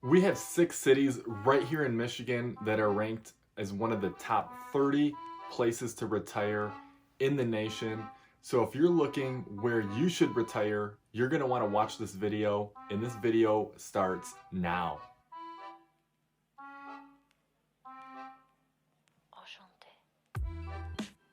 We have 6 cities right here in Michigan that are ranked as one of the top 30 places to retire in the nation. So if you're looking where you should retire, you're going to want to watch this video, and this video starts now.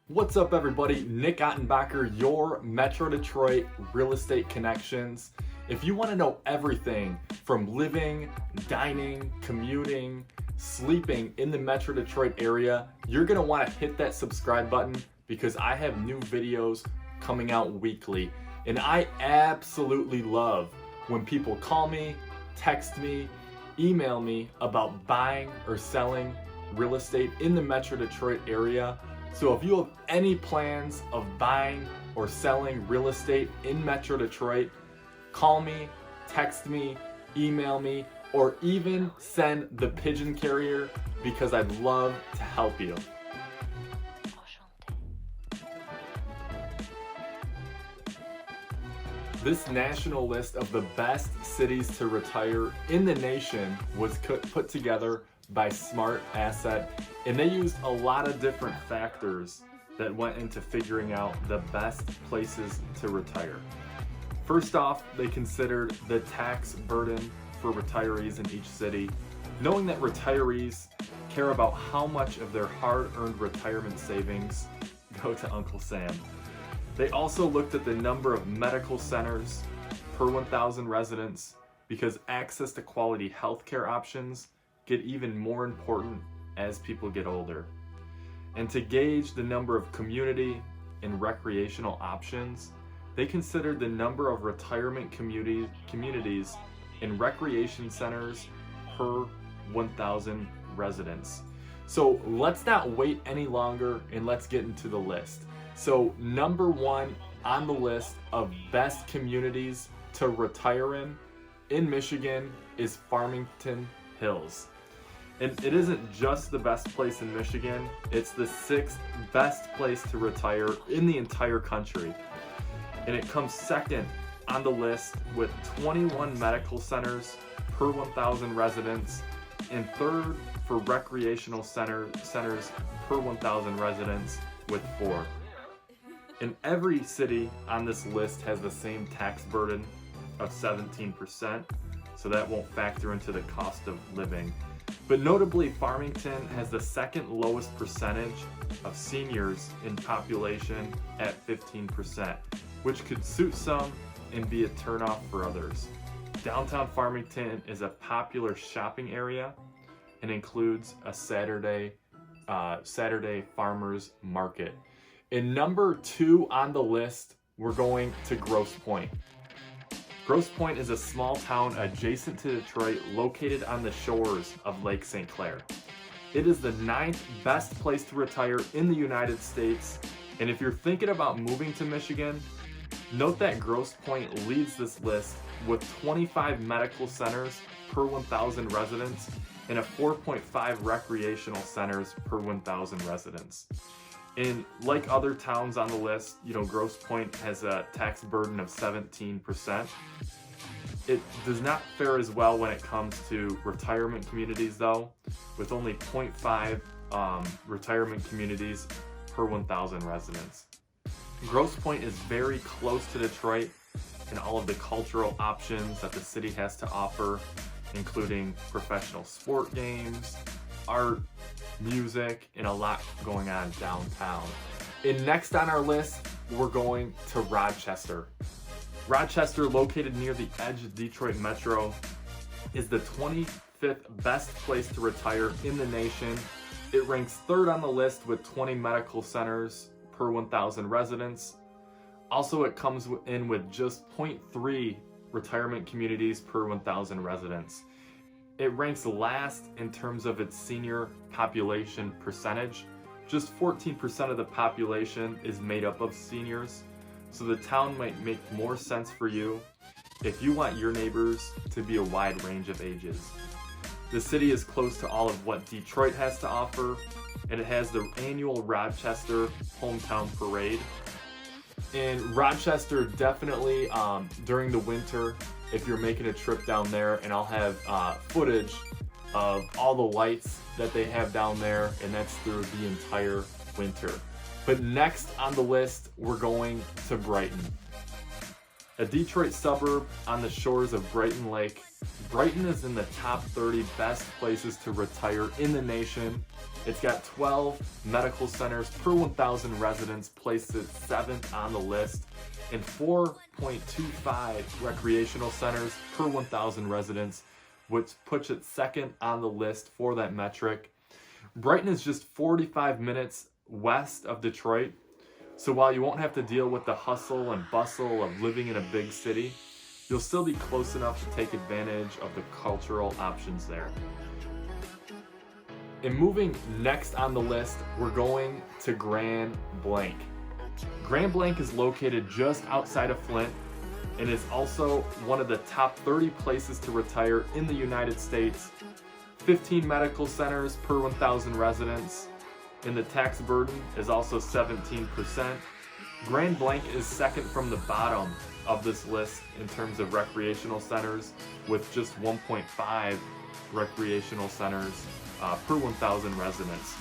What's up, everybody? Nick Ottenbacher, your Metro Detroit real estate connections. If you want to know everything from living, dining, commuting, sleeping in the Metro Detroit area, you're going to want to hit that subscribe button because I have new videos coming out weekly. And I absolutely love when people call me, text me, email me about buying or selling real estate in the Metro Detroit area. So if you have any plans of buying or selling real estate in Metro Detroit, call me, text me, email me, or even send the pigeon carrier because I'd love to help you. This national list of the best cities to retire in the nation was put together by Smart Asset, and they used a lot of different factors that went into figuring out the best places to retire. First off, they considered the tax burden for retirees in each city, knowing that retirees care about how much of their hard-earned retirement savings go to Uncle Sam. They also looked at the number of medical centers per 1,000 residents because access to quality healthcare options get even more important as people get older. And to gauge the number of community and recreational options, they considered the number of retirement communities and recreation centers per 1,000 residents. So let's not wait any longer and let's get into the list. So number 1 on the list of best communities to retire in Michigan is Farmington Hills. And it isn't just the best place in Michigan, it's the 6th best place to retire in the entire country. And it comes second on the list with 21 medical centers per 1,000 residents, and third for recreational centers per 1,000 residents with 4. And every city on this list has the same tax burden of 17%, so that won't factor into the cost of living. But notably, Farmington has the second lowest percentage of seniors in population at 15%, which could suit some and be a turnoff for others. Downtown Farmington is a popular shopping area and includes a Saturday farmers market. In number 2 on the list, we're going to Grosse Pointe. Grosse Pointe is a small town adjacent to Detroit located on the shores of Lake St. Clair. It is the 9th best place to retire in the United States, and if you're thinking about moving to Michigan, note that Grosse Pointe leads this list with 25 medical centers per 1,000 residents and a 4.5 recreational centers per 1,000 residents. And like other towns on the list, Grosse Pointe has a tax burden of 17%. It does not fare as well when it comes to retirement communities though, with only 0.5 retirement communities per 1,000 residents. Grosse Pointe is very close to Detroit and all of the cultural options that the city has to offer, including professional sport games, art, music, and a lot going on downtown. And next on our list, we're going to Rochester. Rochester, located near the edge of Detroit Metro, is the 25th best place to retire in the nation. It ranks 3rd on the list with 20 medical centers per 1,000 residents. Also, it comes in with just 0.3 retirement communities per 1,000 residents. It ranks last in terms of its senior population percentage. Just 14% of the population is made up of seniors, so the town might make more sense for you if you want your neighbors to be a wide range of ages. The city is close to all of what Detroit has to offer, and it has the annual Rochester Hometown Parade. And Rochester definitely, during the winter, if you're making a trip down there, and I'll have footage of all the lights that they have down there, and that's through the entire winter. But next on the list, we're going to Brighton. A Detroit suburb on the shores of Brighton Lake. Brighton is in the top 30 best places to retire in the nation. It's got 12 medical centers per 1,000 residents, placed at 7th on the list, and 4.25 recreational centers per 1,000 residents, which puts it 2nd on the list for that metric. Brighton is just 45 minutes west of Detroit, so while you won't have to deal with the hustle and bustle of living in a big city, you'll still be close enough to take advantage of the cultural options there. And moving next on the list, we're going to Grand Blanc. Grand Blanc is located just outside of Flint and is also one of the top 30 places to retire in the United States. 15 medical centers per 1,000 residents, and the tax burden is also 17%. Grand Blanc is 2nd from the bottom of this list in terms of recreational centers, with just 1.5 recreational centers per 1,000 residents.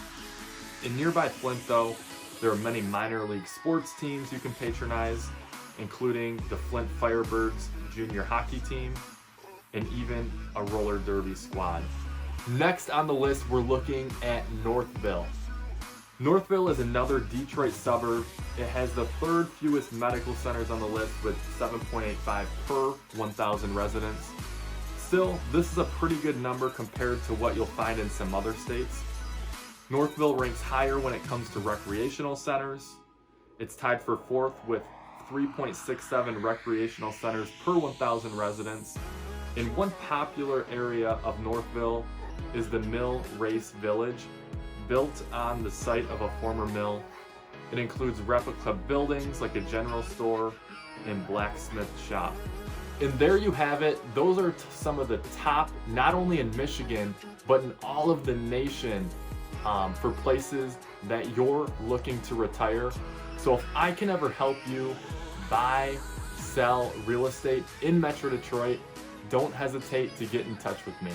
In nearby Flint, though, there are many minor league sports teams you can patronize, including the Flint Firebirds junior hockey team and even a roller derby squad. Next on the list, we're looking at Northville. Northville is another Detroit suburb. It has the 3rd fewest medical centers on the list with 7.85 per 1,000 residents. Still, this is a pretty good number compared to what you'll find in some other states. Northville ranks higher when it comes to recreational centers. It's tied for 4th with 3.67 recreational centers per 1,000 residents. And one popular area of Northville is the Mill Race Village, built on the site of a former mill. It includes replica buildings like a general store and blacksmith shop. And there you have it. Those are some of the top, not only in Michigan, but in all of the nation, for places that you're looking to retire. So if I can ever help you buy, sell real estate in Metro Detroit, don't hesitate to get in touch with me.